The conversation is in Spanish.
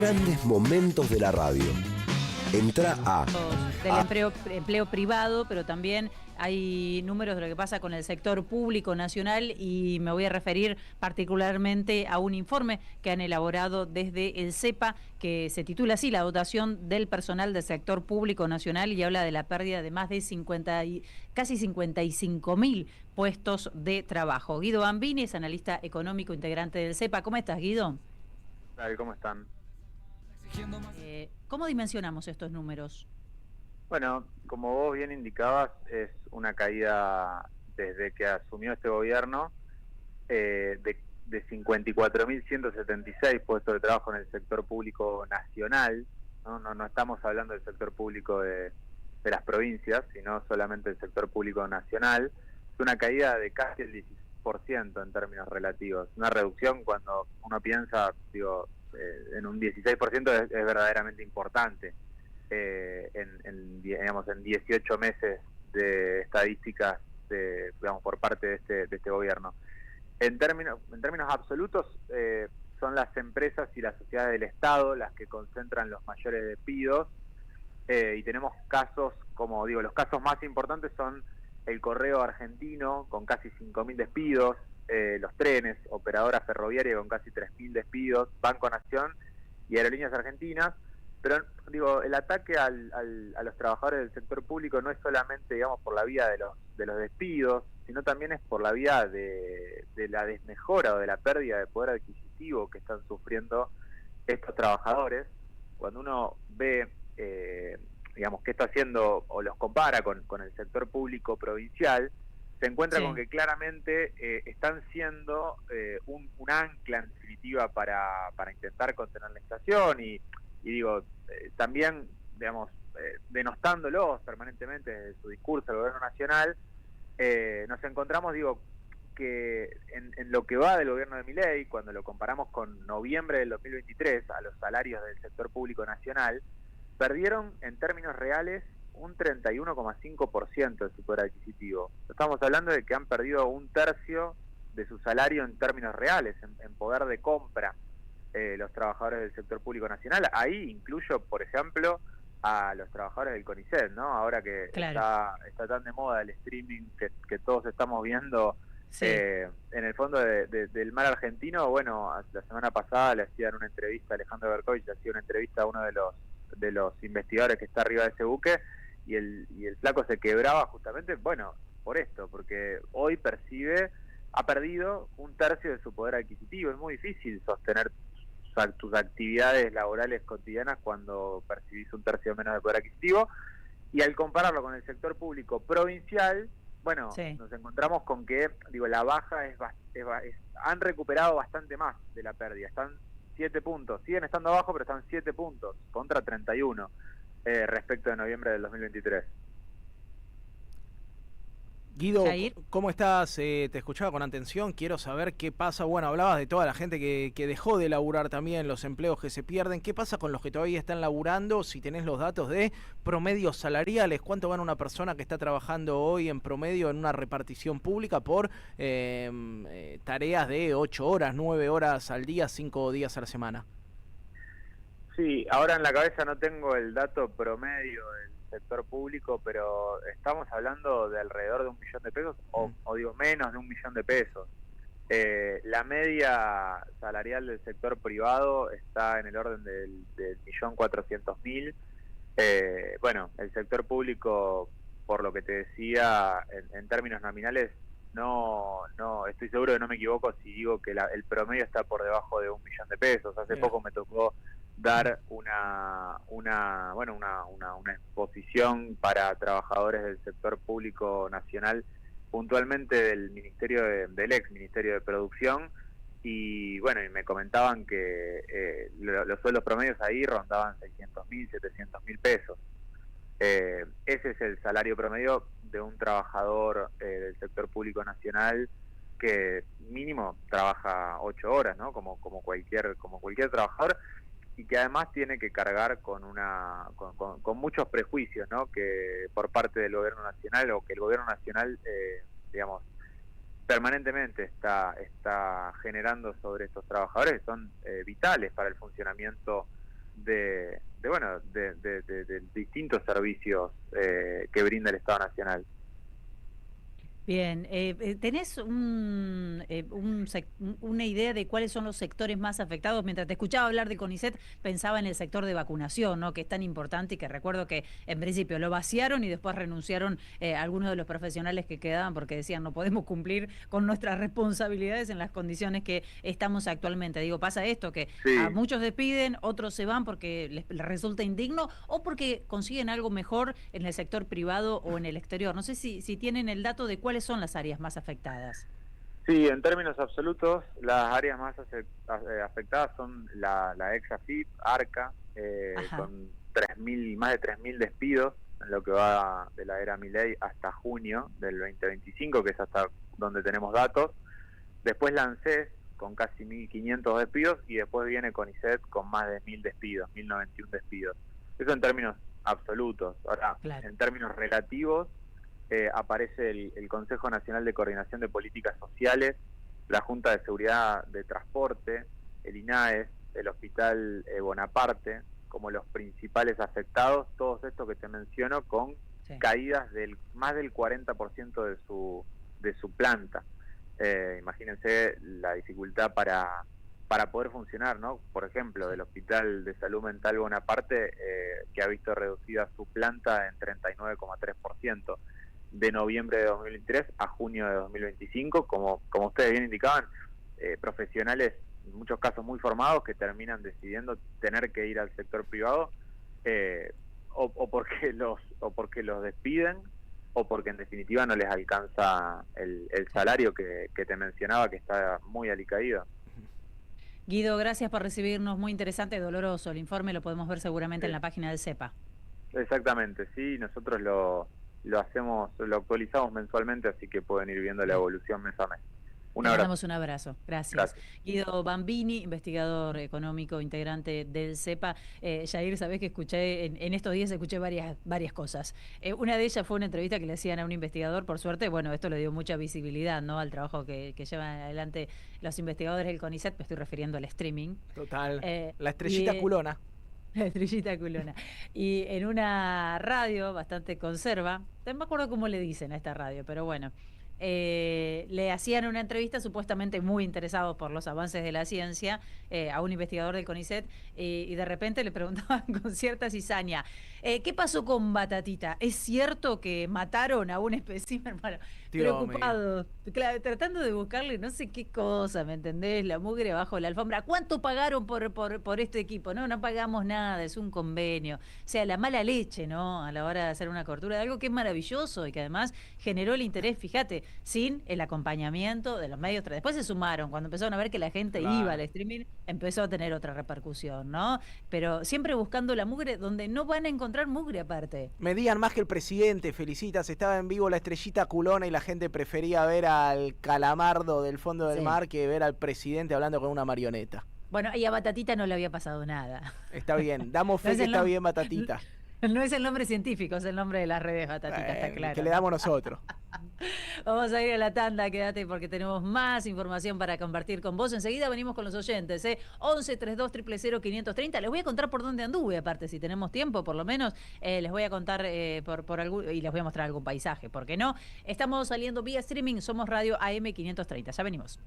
Grandes momentos de la radio. Entra a... Del empleo privado, pero también hay números de lo que pasa con el sector público nacional y me voy a referir particularmente a un informe que han elaborado desde el CEPA que se titula así, la dotación del personal del sector público nacional, y habla de la pérdida de más de casi 55.000 puestos de trabajo. Guido Bambini es analista económico integrante del CEPA. ¿Cómo estás, Guido? ¿Cómo están? ¿Cómo dimensionamos estos números? Bueno, como vos bien indicabas, es una caída desde que asumió este gobierno de 54.176 puestos de trabajo en el sector público nacional. No estamos hablando del sector público de las provincias, sino solamente del sector público nacional. Es una caída de casi el 16% en términos relativos. Una reducción, cuando uno piensa, en un 16% es verdaderamente importante. En 18 meses de estadísticas por parte de este gobierno. En términos absolutos, son las empresas y las sociedades del Estado las que concentran los mayores despidos, y tenemos casos, los casos más importantes son el Correo Argentino, con casi 5.000 despidos, los trenes, operadora ferroviaria con casi 3.000 despidos, Banco Nación y Aerolíneas Argentinas. Pero el ataque a los trabajadores del sector público no es solamente, por la vía de los despidos, sino también es por la vía de la desmejora o de la pérdida de poder adquisitivo que están sufriendo estos trabajadores. Cuando uno ve, qué está haciendo o los compara con el sector público provincial, se encuentra con que claramente están siendo un ancla en definitiva para intentar contener la inflación y también, denostándolos permanentemente desde su discurso al gobierno nacional. Nos encontramos, que en lo que va del gobierno de Milei, cuando lo comparamos con noviembre del 2023, a los salarios del sector público nacional, perdieron en términos reales un 31,5% de su poder adquisitivo. Estamos hablando de que han perdido un tercio de su salario en términos reales, en poder de compra. Los trabajadores del sector público nacional. Ahí incluyo, por ejemplo, a los trabajadores del CONICET, ¿no? Ahora que está tan de moda el streaming que todos estamos viendo, en el fondo del mar argentino. La semana pasada le hacían una entrevista a Alejandro Berkovich, le hacía una entrevista a uno de los investigadores que está arriba de ese buque, y el flaco se quebraba justamente, por esto, porque hoy ha perdido un tercio de su poder adquisitivo. Es muy difícil sostener tus actividades laborales cotidianas cuando percibís un tercio menos de poder adquisitivo, y al compararlo con el sector público provincial, nos encontramos con que la baja han recuperado bastante más de la pérdida. Están 7 puntos, siguen estando abajo, pero están 7 puntos contra 31 respecto de noviembre del 2023. Guido, ¿cómo estás? Te escuchaba con atención, quiero saber qué pasa. Hablabas de toda la gente que dejó de laburar también, los empleos que se pierden. ¿Qué pasa con los que todavía están laburando? Si tenés los datos de promedios salariales, ¿cuánto gana una persona que está trabajando hoy en promedio en una repartición pública por tareas de 8 horas, 9 horas al día, 5 días a la semana? Sí, ahora en la cabeza no tengo el dato promedio del sector público, pero estamos hablando de alrededor de 1 millón de pesos, o menos de 1 millón de pesos. La media salarial del sector privado está en el orden del 1.400.000. El sector público, por lo que te decía, en términos nominales, no estoy seguro de no me equivoco si digo que el promedio está por debajo de 1 millón de pesos. Hace poco me tocó dar una exposición para trabajadores del sector público nacional, puntualmente del ex Ministerio de Producción, y me comentaban que los sueldos promedios ahí rondaban 600.000, 700.000 pesos. Ese es el salario promedio de un trabajador del sector público nacional que mínimo trabaja 8 horas, ¿no? Como cualquier trabajador, y que además tiene que cargar con muchos prejuicios, ¿no? Que por parte del gobierno nacional, o que el gobierno nacional permanentemente está generando sobre estos trabajadores, que son vitales para el funcionamiento de distintos servicios que brinda el Estado Nacional. Bien, ¿tenés una idea de cuáles son los sectores más afectados? Mientras te escuchaba hablar de CONICET, pensaba en el sector de vacunación, ¿no? Que es tan importante y que recuerdo que en principio lo vaciaron y después renunciaron algunos de los profesionales que quedaban porque decían no podemos cumplir con nuestras responsabilidades en las condiciones que estamos actualmente. Digo, pasa esto, que Sí. a muchos despiden, otros se van porque les resulta indigno o porque consiguen algo mejor en el sector privado o en el exterior. No sé si tienen el dato de cuáles son las áreas más afectadas. Sí, en términos absolutos, las áreas más afectadas son la ex AFIP, ARCA, con más de 3.000 despidos en lo que va de la era Milei hasta junio del 2025, que es hasta donde tenemos datos. Después la ANSES, con casi 1.500 despidos, y después viene CONICET con más de 1.000 despidos, 1.091 despidos. Eso en términos absolutos. Ahora, claro, en términos relativos, aparece el Consejo Nacional de Coordinación de Políticas Sociales, la Junta de Seguridad de Transporte, el INAES, el Hospital Bonaparte, como los principales afectados, todos estos que te menciono, con caídas del más del 40% de su planta. Imagínense la dificultad para poder funcionar, ¿no? Por ejemplo, del Hospital de Salud Mental Bonaparte, que ha visto reducida su planta en 39,3%. De noviembre de 2023 a junio de 2025, como ustedes bien indicaban, profesionales, en muchos casos muy formados, que terminan decidiendo tener que ir al sector privado, o porque los despiden, o porque en definitiva no les alcanza el salario que te mencionaba, que está muy alicaído. Guido, gracias por recibirnos, muy interesante, doloroso. El informe lo podemos ver seguramente en la página del CEPA. Exactamente, sí, nosotros lo actualizamos mensualmente, así que pueden ir viendo la evolución mes a mes. Un abrazo. Le damos un abrazo. Gracias. Guido Bambini, investigador económico, integrante del CEPA. Yair, sabés que escuché, en estos días escuché varias cosas. Una de ellas fue una entrevista que le hacían a un investigador, por suerte, bueno, esto le dio mucha visibilidad, ¿no?, al trabajo que llevan adelante los investigadores del CONICET, me estoy refiriendo al streaming. Total, la estrellita culona. La estrellita culona. Y en una radio bastante conserva, no me acuerdo cómo le dicen a esta radio, pero bueno, le hacían una entrevista supuestamente muy interesados por los avances de la ciencia a un investigador del CONICET y de repente le preguntaban con cierta cizaña, ¿qué pasó con Batatita? ¿Es cierto que mataron a un espécimen? Bueno, preocupado, claro, tratando de buscarle no sé qué cosa, ¿me entendés? La mugre bajo la alfombra. ¿Cuánto pagaron por este equipo? No pagamos nada, es un convenio. O sea, la mala leche, ¿no?, a la hora de hacer una cobertura de algo que es maravilloso y que además generó el interés, fíjate, sin el acompañamiento de los medios. Después se sumaron, cuando empezaron a ver que la gente iba al streaming, empezó a tener otra repercusión, ¿no? Pero siempre buscando la mugre donde no van a encontrar mugre aparte. Medían más que el presidente, felicitas, estaba en vivo la estrellita culona y la gente prefería ver al calamardo del fondo del mar que ver al presidente hablando con una marioneta. Bueno, y a Batatita no le había pasado nada. Está bien, damos fe que está bien Batatita. No es el nombre científico, es el nombre de las redes, Batatita, está claro. Que le damos nosotros. Vamos a ir a la tanda, quédate porque tenemos más información para compartir con vos. Enseguida venimos con los oyentes, 11 32 000 530. Les voy a contar por dónde anduve, aparte, si tenemos tiempo, por lo menos. Les voy a contar por algún, y les voy a mostrar algún paisaje, ¿por qué no? Estamos saliendo vía streaming, somos Radio AM 530. Ya venimos.